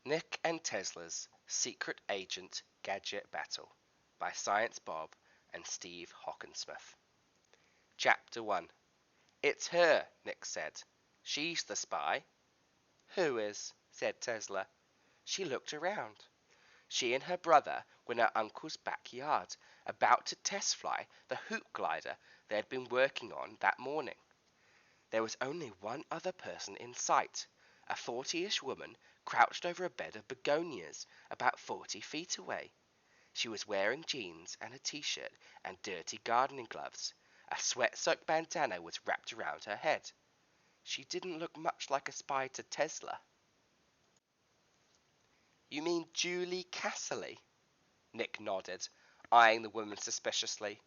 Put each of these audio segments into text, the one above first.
Nick and Tesla's Secret Agent Gadget Battle by Science Bob and Steve Hockensmith. Chapter 1. It's her, Nick said. She's the spy. Who is? Said Tesla. She looked around. She and her brother were in her uncle's backyard, about to test fly the hoop glider they had been working on that morning. There was only one other person in sight, a 40-ish woman crouched over a bed of begonias about 40 feet away. She was wearing jeans and a t-shirt and dirty gardening gloves. A sweat-soaked bandana was wrapped around her head. She didn't look much like a spy to Tesla. You mean Julie Casserly? Nick nodded, eyeing the woman suspiciously.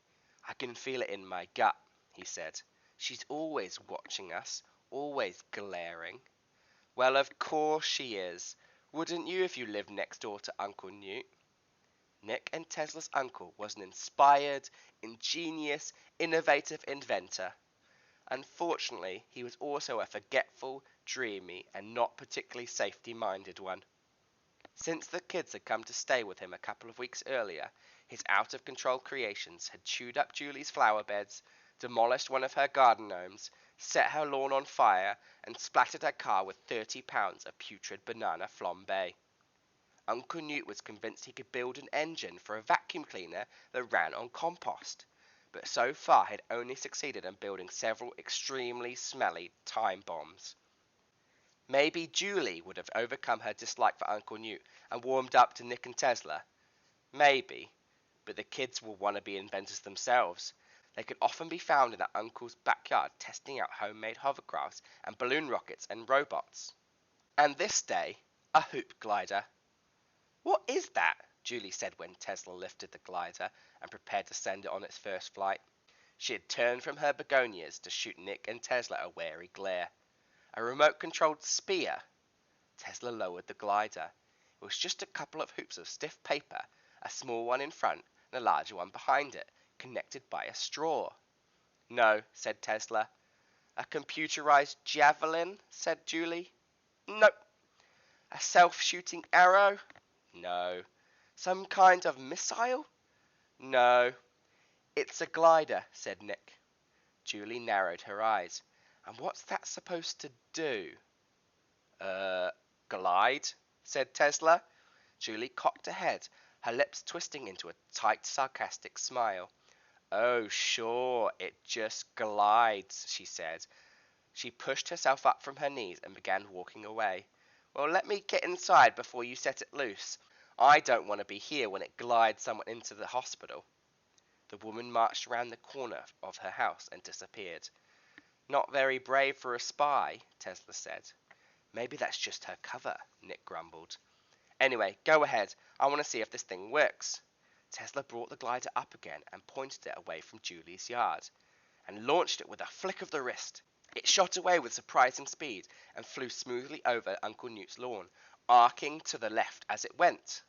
I can feel it in my gut, he said. She's always watching us, always glaring. Well, of course she is. Wouldn't you if you lived next door to Uncle Newt? Nick and Tesla's uncle was an inspired, ingenious, innovative inventor. Unfortunately, he was also a forgetful, dreamy, and not particularly safety-minded one. Since the kids had come to stay with him a couple of weeks earlier, his out-of-control creations had chewed up Julie's flower beds, demolished one of her garden gnomes, set her lawn on fire, and splattered her car with 30 pounds of putrid banana flambe. Uncle Newt was convinced he could build an engine for a vacuum cleaner that ran on compost, but so far had only succeeded in building several extremely smelly time bombs. Maybe Julie would have overcome her dislike for Uncle Newt and warmed up to Nick and Tesla. Maybe, but the kids were wannabe inventors themselves. They could often be found in their uncle's backyard testing out homemade hovercrafts and balloon rockets and robots. And this day, a hoop glider. What is that? Julie said when Tesla lifted the glider and prepared to send it on its first flight. She had turned from her begonias to shoot Nick and Tesla a wary glare. A remote-controlled spear. Tesla lowered the glider. It was just a couple of hoops of stiff paper, a small one in front and a larger one behind it, connected by a straw. No, said Tesla. A computerized javelin, said Julie. Nope. A self-shooting arrow? No. Some kind of missile? No. It's a glider, said Nick. Julie narrowed her eyes. And what's that supposed to do? Glide, said Tesla. Julie cocked her head, her lips twisting into a tight, sarcastic smile. Oh, sure, it just glides, she said. She pushed herself up from her knees and began walking away. Well, let me get inside before you set it loose. I don't want to be here when it glides someone into the hospital. The woman marched around the corner of her house and disappeared. Not very brave for a spy, Tesla said. Maybe that's just her cover, Nick grumbled. Anyway, go ahead. I want to see if this thing works. Tesla brought the glider up again and pointed it away from Julie's yard, and launched it with a flick of the wrist. It shot away with surprising speed and flew smoothly over Uncle Newt's lawn, arcing to the left as it went.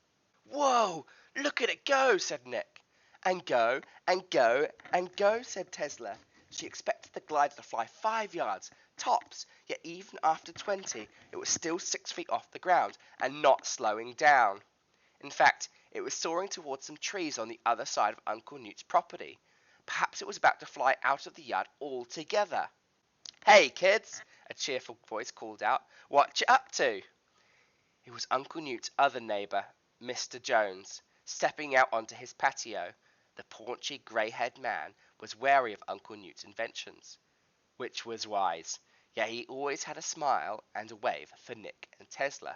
Whoa! Look at it go, said Nick. And go, and go, and go, said Tesla. She expected the glider to fly 5 yards, tops, yet even after 20, it was still 6 feet off the ground, and not slowing down. In fact, it was soaring towards some trees on the other side of Uncle Newt's property. Perhaps it was about to fly out of the yard altogether. Hey, kids, a cheerful voice called out. What you up to? It was Uncle Newt's other neighbor, Mr. Jones, stepping out onto his patio. The paunchy, grey-haired man was wary of Uncle Newt's inventions, which was wise, yet he always had a smile and a wave for Nick and Tesla.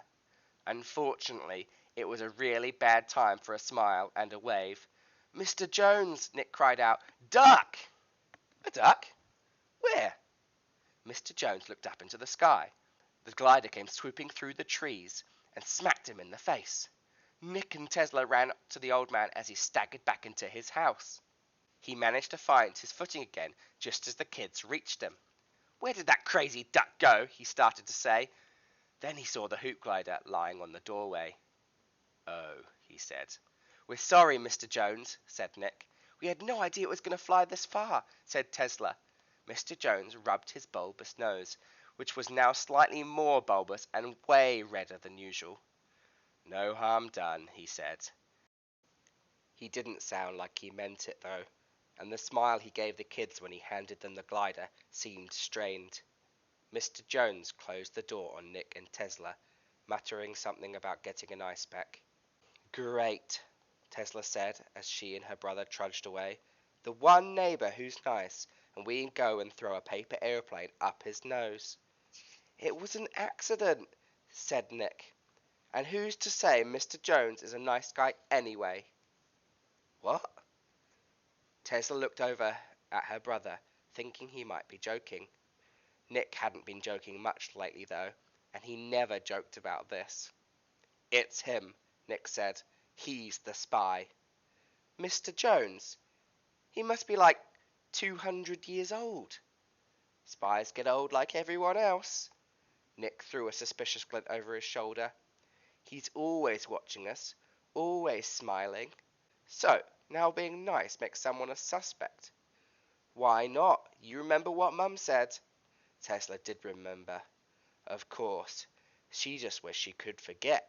Unfortunately, it was a really bad time for a smile and a wave. Mr. Jones, Nick cried out. Duck! A duck? Where? Mr. Jones looked up into the sky. The glider came swooping through the trees and smacked him in the face. Nick and Tesla ran up to the old man as he staggered back into his house. He managed to find his footing again just as the kids reached him. Where did that crazy duck go? He started to say. Then he saw the hoop glider lying on the doorway. Oh, he said. We're sorry, Mr. Jones, said Nick. We had no idea it was going to fly this far, said Tesla. Mr. Jones rubbed his bulbous nose, which was now slightly more bulbous and way redder than usual. No harm done, he said. He didn't sound like he meant it, though, and the smile he gave the kids when he handed them the glider seemed strained. Mr. Jones closed the door on Nick and Tesla, muttering something about getting an ice pack. Great, Tesla said as she and her brother trudged away. The one neighbor who's nice, and we can go and throw a paper airplane up his nose. It was an accident, said Nick. And who's to say Mr. Jones is a nice guy anyway? What? Tesla looked over at her brother, thinking he might be joking. Nick hadn't been joking much lately, though, and he never joked about this. It's him, Nick said. He's the spy. Mr. Jones? He must be like 200 years old. Spies get old like everyone else. Nick threw a suspicious glint over his shoulder. He's always watching us, always smiling. So, now being nice makes someone a suspect. Why not? You remember what Mum said? Tesla did remember. Of course. She just wished she could forget.